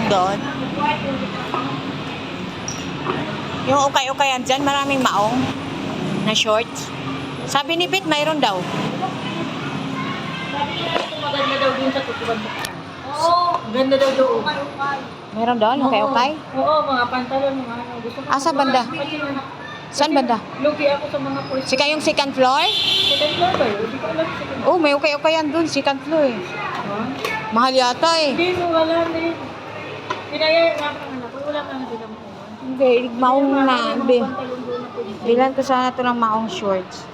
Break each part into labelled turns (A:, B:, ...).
A: doon. Yung ukay-ukayan dyan, maraming maong na shorts. Sabi ni Pete, mayroon daw.
B: Sabi niya, maganda daw din sa tutuban sa kanan. Oo. Ganda daw doon.
A: Mayroon doon, ukay-ukay?
B: Oo, mga pantalon, mga ano. Gusto ko.
A: Sa banda? Saan banda?
B: Lugi ako sa mga pwesto.
A: Yung second floor?
B: Second floor ba yun? Hindi ko alam.
A: Oh, may ukay-ukayan doon, second floor eh. Mahal yata eh.
B: Hindi mo wala din. Pinaya nga ako ng anak ko. Wala ka na din ang makuha.
A: Hindi, maong na.
B: Pantalon doon na pwede.
A: Bilan ko sana ito ng maong shorts.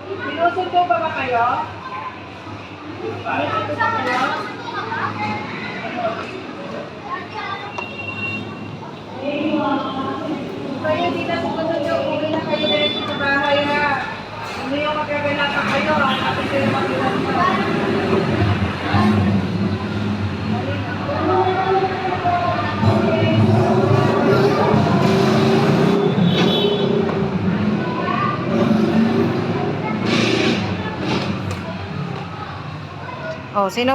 B: Sinusundo ba kayo? Sinusundo ba kayo? Kayo di na sumunod yung uwi na kayo dito sa bahay ha. Hindi yung magkagalata kayo ha. Tapos yung magkagalata.
A: Oh, sino